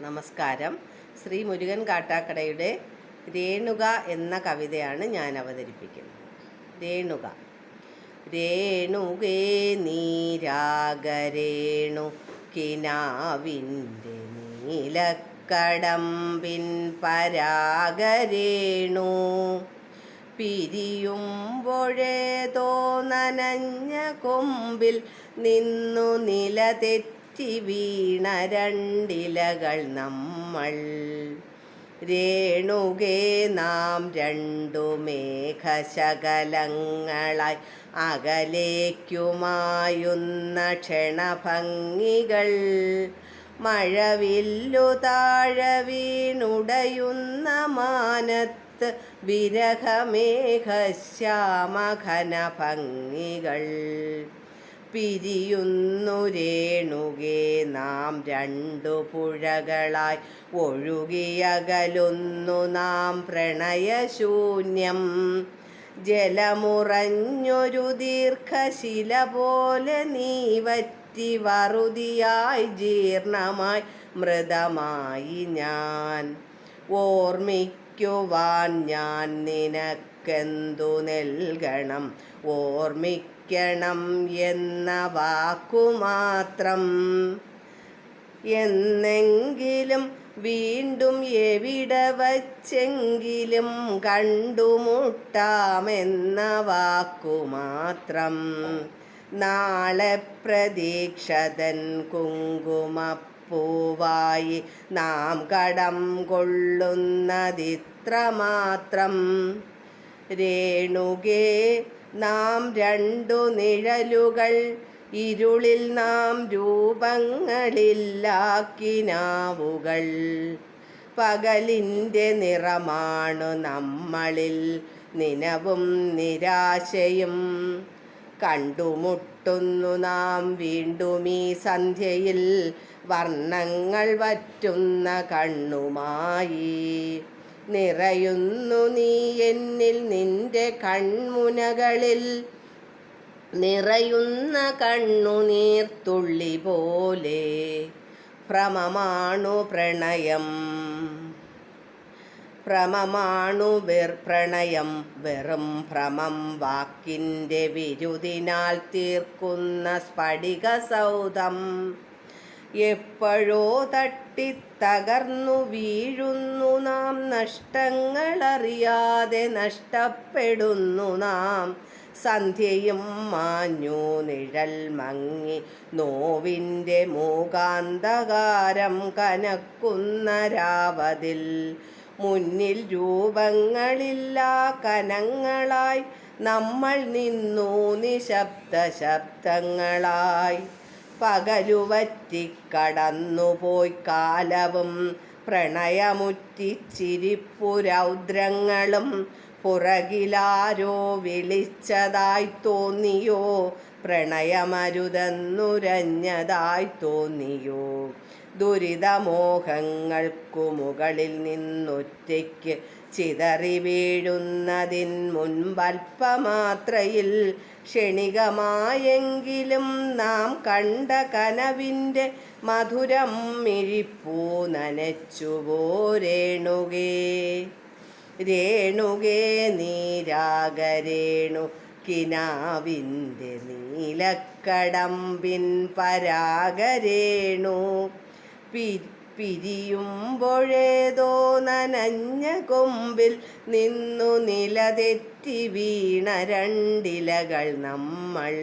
നമസ്കാരം. ശ്രീ മുരുകൻ കാട്ടാക്കടയുടെ രേണുക എന്ന കവിതയാണ് ഞാൻ അവതരിപ്പിക്കുന്നത്. രേണുക. രേണുകേ നീരാഗരേണു കിനാവിൻ്റെ നീലക്കടമ്പിൻ പരാഗരേണു പിരിയുമ്പോഴേതോ നനഞ്ഞ കൊമ്പിൽ നിന്നു നിലതെറ്റി വീണ രണ്ടിലകൾ നമ്മൾ. രേണുകേ നാം രണ്ടു മേഘശകലങ്ങളായി അകലേക്കുമായുന്ന ക്ഷണഭംഗികൾ. മഴവില്ലു താഴെ വീണുടയുന്ന മാനത്ത് വിരഹമേഘശ്യാമഘനഭംഗികൾ. പിരിയുന്നു രേണുകേ നാം രണ്ടു പുഴകളായി ഒഴുകിയകലുന്നു നാം പ്രണയശൂന്യം. ജലമുറഞ്ഞൊരു ദീർഘശില പോലെ നീ വറ്റി വറുതിയായി ജീർണമായി മൃതമായി ഞാൻ. ഓർമ്മിക്കുവാൻ ഞാൻ നിനക്കെന്തു നൽകണം, ഓർമ്മിക്കണം എന്ന വാക്കുമാത്രം. എന്നെങ്കിലും വീണ്ടും എവിടെ വച്ചെങ്കിലും കണ്ടുമുട്ടാമെന്ന വാക്കുമാത്രം. നാളെ പ്രതീക്ഷതൻ കുങ്കുമപ്പൂവായി നാം കടം കൊള്ളുന്നതിത്രമാത്രം. രേണുകേ നാം രണ്ടു നിഴലുകൾ, ഇരുളിൽ നാം രൂപങ്ങളില്ലാക്കിനാവുകൾ. പകലിൻ്റെ നിറമാണു നമ്മളിൽ നിനവും നിരാശയും. കണ്ടുമുട്ടുന്നു നാം വീണ്ടും ഈ സന്ധ്യയിൽ വർണ്ണങ്ങൾ വറ്റുന്ന കണ്ണുമായി. നിറയുന്നു നീ എന്നിൽ നിന്റെ കൺമുനകളിൽ, നിറയുന്ന കണ്ണുനീർത്തുള്ളി പോലെ. ഭ്രമമാണു പ്രണയം, ഭ്രമമാണു പ്രണയം, വെറും ഭ്രമം. വാക്കിൻ്റെ വിരുദിനാൽ തീർക്കുന്ന സ്ഫടിക സൗധം. എപ്പോഴോ തട്ടിത്തകർന്നു വീഴുന്നു നാം, നഷ്ടങ്ങളറിയാതെ നഷ്ടപ്പെടുന്നു നാം. സന്ധ്യയും മാഞ്ഞു, നിഴൽ മങ്ങി, നോവിൻ്റെ മൂകാന്തകാരം കനക്കുന്ന രാവതിൽ. മുന്നിൽ രൂപങ്ങളില്ലാ കനങ്ങളായി നമ്മൾ നിന്നു നിശബ്ദ ശബ്ദങ്ങളായി. പകലുവറ്റിക്കടന്നുപോയി കാലവും പ്രണയമുറ്റിച്ചിരിപ്പുരൗദ്രങ്ങളും. പുറകിലാരോ വിളിച്ചതായി തോന്നിയോ, പ്രണയമരുതെന്നുരഞ്ഞതായി തോന്നിയോ. ദുരിതമോഹങ്ങൾക്കു മുകളിൽ നിന്നൊറ്റയ്ക്ക് ചിതറി വീഴുന്നതിൻ മുൻപൽപ്പമാത്രയിൽ ക്ഷണികമായെങ്കിലും നാം കണ്ട കനവിൻ്റെ മധുരം മിഴിപ്പൂ നനച്ചുവോ രേണുകേ. രേണുകേ നീരാഗരേണു കിനാവിൻ്റെ നീലക്കടമ്പിൻ പരാഗരേണു പിരിയുമ്പോഴേതോ നനഞ്ഞ കൊമ്പിൽ നിന്നു നിലതെറ്റി വീണ രണ്ടിലകൾ നമ്മൾ.